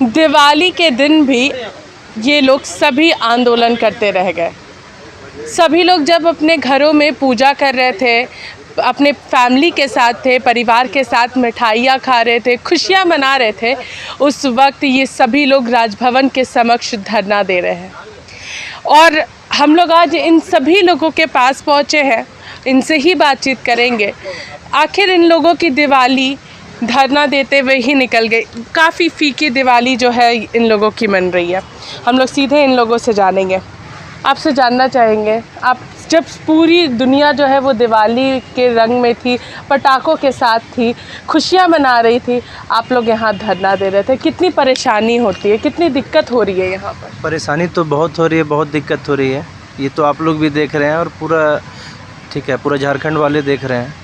दिवाली के दिन भी ये लोग सभी आंदोलन करते रह गए। सभी लोग जब अपने घरों में पूजा कर रहे थे, अपने फैमिली के साथ थे, परिवार के साथ मिठाइयाँ खा रहे थे, खुशियाँ मना रहे थे, उस वक्त ये सभी लोग राजभवन के समक्ष धरना दे रहे हैं। और हम लोग आज इन सभी लोगों के पास पहुँचे हैं, इनसे ही बातचीत करेंगे। आखिर इन लोगों की दिवाली धरना देते हुए ही निकल गई। काफ़ी फीकी दिवाली जो है इन लोगों की मन रही है। हम लोग सीधे इन लोगों से जानेंगे। आपसे जानना चाहेंगे, आप जब पूरी दुनिया जो है वो दिवाली के रंग में थी, पटाखों के साथ थी, खुशियाँ मना रही थी, आप लोग यहाँ धरना दे रहे थे, कितनी परेशानी होती है, कितनी दिक्कत हो रही है यहाँ पर? परेशानी तो बहुत हो रही है, बहुत दिक्कत हो रही है। ये तो आप लोग भी देख रहे हैं और पूरा ठीक है, पूरा झारखंड वाले देख रहे हैं।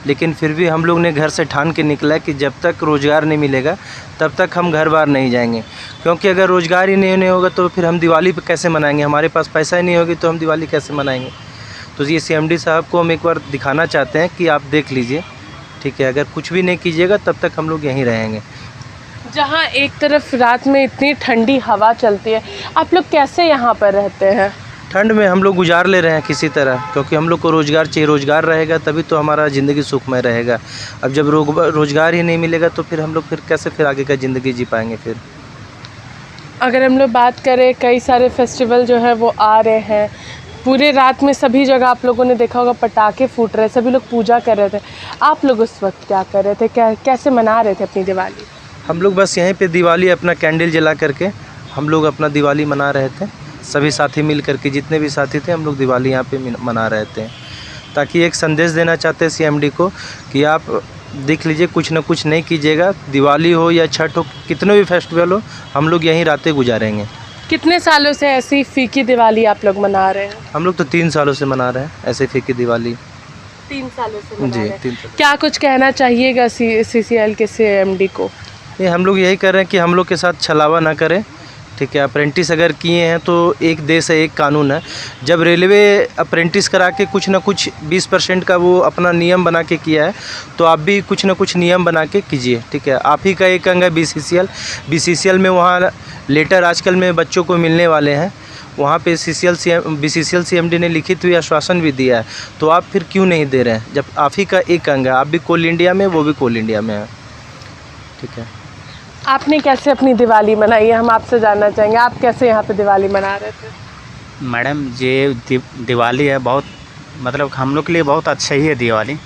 लेकिन फिर भी हम लोग ने घर से ठान के निकला कि जब तक रोज़गार नहीं मिलेगा तब तक हम घर बार नहीं जाएंगे, क्योंकि अगर रोज़गार ही नहीं होगा तो फिर हम दिवाली पे कैसे मनाएंगे? हमारे पास पैसा ही नहीं होगी तो हम दिवाली कैसे मनाएंगे? तो ये सीएमडी साहब को हम एक बार दिखाना चाहते हैं कि आप देख लीजिए, ठीक है, अगर कुछ भी नहीं कीजिएगा तब तक हम लोग यहीं रहेंगे। जहाँ एक तरफ रात में इतनी ठंडी हवा चलती है, आप लोग कैसे यहाँ पर रहते हैं? ठंड में हम लोग गुजार ले रहे हैं किसी तरह, क्योंकि हम लोग को रोज़गार चाहिए। रोज़गार रहेगा तभी तो हमारा ज़िंदगी सुखमय रहेगा। अब जब रोज़गार ही नहीं मिलेगा तो फिर हम लोग कैसे आगे का ज़िंदगी जी पाएंगे? फिर अगर हम लोग बात करें, कई सारे फेस्टिवल जो है वो आ रहे हैं, पूरे रात में सभी जगह आप लोगों ने देखा होगा पटाखे फूट रहे, सभी लोग पूजा कर रहे थे। आप लोग उस वक्त क्या कर रहे थे, कैसे मना रहे थे अपनी दिवाली? हम लोग बस यहीं पे दिवाली अपना कैंडल जला करके हम लोग अपना दिवाली मना रहे थे। सभी साथी मिल करके, जितने भी साथी थे, हम लोग दिवाली यहाँ पे मना रहे थे, ताकि एक संदेश देना चाहते हैं सीएमडी को कि आप देख लीजिए, कुछ ना कुछ नहीं कीजिएगा, दिवाली हो या छठ हो, कितने भी फेस्टिवल हो, हम लोग यहीं रातें गुजारेंगे। कितने सालों से ऐसी फीकी दिवाली आप लोग मना रहे हैं? हम लोग तो 3 सालों से मना रहे हैं ऐसे फीकी दिवाली। 3 सालों से मना जी, रहे हैं। 3 साल। क्या कुछ कहना चाहिएगा CCL के CMD को? ये हम लोग यही कर रहे हैं कि हम लोग के साथ छलावा ना करें, ठीक है। अप्रेंटिस अगर किए हैं तो एक देश है, एक कानून है। जब रेलवे अप्रेंटिस करा के कुछ ना कुछ 20% का वो अपना नियम बना के किया है, तो आप भी कुछ ना कुछ नियम बना के कीजिए, ठीक है। आप ही का एक अंग है BCCL में, वहाँ लेटर आजकल में बच्चों को मिलने वाले हैं, वहाँ पे BCCL CMD ने लिखित हुई आश्वासन भी दिया है, तो आप फिर क्यों नहीं दे रहे हैं? जब आप ही का एक अंग है, आप भी कोल इंडिया में, वो भी कोल इंडिया में है, ठीक है। आपने कैसे अपनी दिवाली मनाई है, हम आपसे जानना चाहेंगे। आप कैसे यहाँ पे दिवाली मना रहे थे? मैडम, ये दिवाली है, बहुत मतलब हम लोग के लिए बहुत अच्छा ही है दिवाली,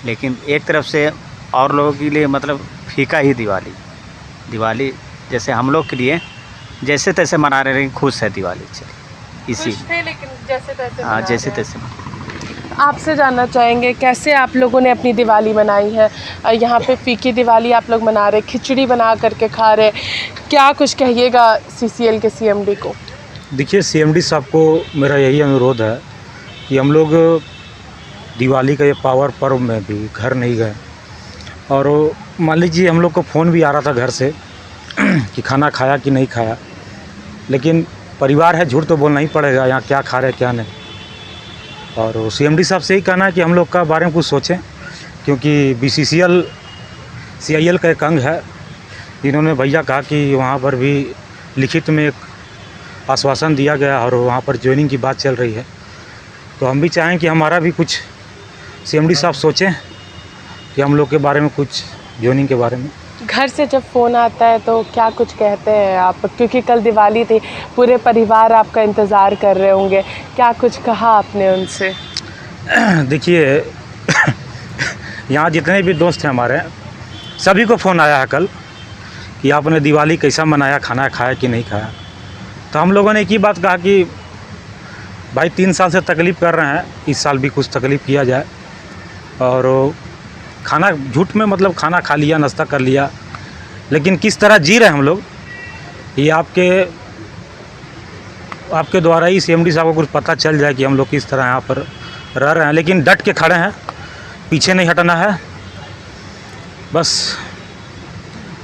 लेकिन एक तरफ से और लोगों के लिए मतलब फीका ही दिवाली जैसे हम लोग के लिए जैसे तैसे मना रहे हैं, खुश है दिवाली। चलिए इसी लेकिन जैसे तैसे हाँ, जैसे तैसे। आपसे जानना चाहेंगे, कैसे आप लोगों ने अपनी दिवाली मनाई है? यहाँ पे फीकी दिवाली आप लोग मना रहे, खिचड़ी बना करके खा रहे, क्या कुछ कहिएगा CCL के CMD को? देखिए, CMD साहब को मेरा यही अनुरोध है कि हम लोग दिवाली का ये पावर पर्व में भी घर नहीं गए, और मान लीजिए हम लोग को फ़ोन भी आ रहा था घर से कि खाना खाया कि नहीं खाया, लेकिन परिवार है, झूठ तो बोलना ही पड़ेगा, यहाँ क्या खा रहे क्या नहीं। और CMD साहब से ही कहना है कि हम लोग का बारे में कुछ सोचें, क्योंकि BCCL CIL का एक अंग है। इन्होंने भैया कहा कि वहाँ पर भी लिखित में एक आश्वासन दिया गया और वहाँ पर ज्वाइनिंग की बात चल रही है, तो हम भी चाहें कि हमारा भी कुछ CMD साहब सोचें कि हम लोग के बारे में कुछ, ज्वाइनिंग के बारे में। घर से जब फ़ोन आता है तो क्या कुछ कहते हैं आप? क्योंकि कल दिवाली थी, पूरे परिवार आपका इंतज़ार कर रहे होंगे, क्या कुछ कहा आपने उनसे? देखिए यहाँ जितने भी दोस्त हैं हमारे, सभी को फ़ोन आया है कल कि आपने दिवाली कैसा मनाया, खाना खाया कि नहीं खाया। तो हम लोगों ने एक ही बात कहा कि भाई 3 साल से तकलीफ़ कर रहे हैं, इस साल भी कुछ तकलीफ़ किया जाए। और खाना झूठ में मतलब खाना खा लिया, नाश्ता कर लिया, लेकिन किस तरह जी रहे हैं हम लोग, ये आपके द्वारा ही CMD साहब को कुछ पता चल जाए कि हम लोग किस तरह यहाँ पर रह रहे हैं। लेकिन डट के खड़े हैं, पीछे नहीं हटना है बस।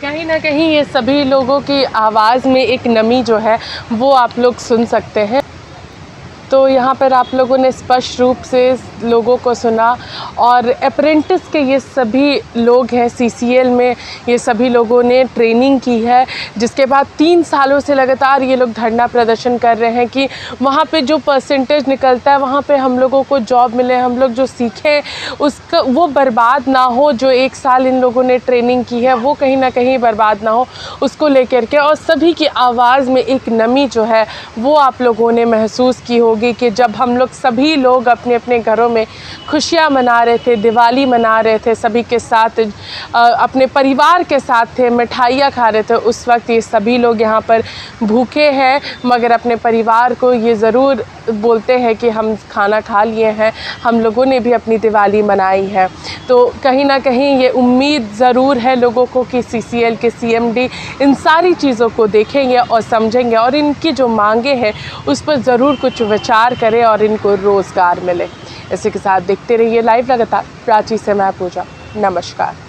कहीं ना कहीं ये सभी लोगों की आवाज़ में एक नमी जो है वो आप लोग सुन सकते हैं। तो यहाँ पर आप लोगों ने स्पष्ट रूप से लोगों को सुना और अप्रेंटिस के ये सभी लोग हैं, CCL में ये सभी लोगों ने ट्रेनिंग की है, जिसके बाद 3 सालों से लगातार ये लोग धरना प्रदर्शन कर रहे हैं कि वहाँ पे जो परसेंटेज निकलता है वहाँ पे हम लोगों को जॉब मिले, हम लोग जो सीखें उसका वो बर्बाद ना हो, जो 1 साल इन लोगों ने ट्रेनिंग की है वो कहीं ना कहीं बर्बाद ना हो, उसको लेकर के। और सभी की आवाज़ में एक नमी जो है वो आप लोगों ने महसूस की होगी कि जब हम लोग सभी लोग अपने अपने घरों में खुशियाँ मना रहे थे, दिवाली मना रहे थे, सभी के साथ अपने परिवार के साथ थे, मिठाइयाँ खा रहे थे, उस वक्त ये सभी लोग यहाँ पर भूखे हैं, मगर अपने परिवार को ये ज़रूर बोलते हैं कि हम खाना खा लिए हैं, हम लोगों ने भी अपनी दिवाली मनाई है। तो कहीं ना कहीं ये उम्मीद ज़रूर है लोगों को कि CCL के CMD इन सारी चीज़ों को देखेंगे और समझेंगे और इनकी जो मांगे हैं उस पर ज़रूर कुछ विचार करें और इनको रोज़गार मिले। इसी के साथ देखते रहिए लाइव लगातार। प्राची से मैं पूजा, नमस्कार।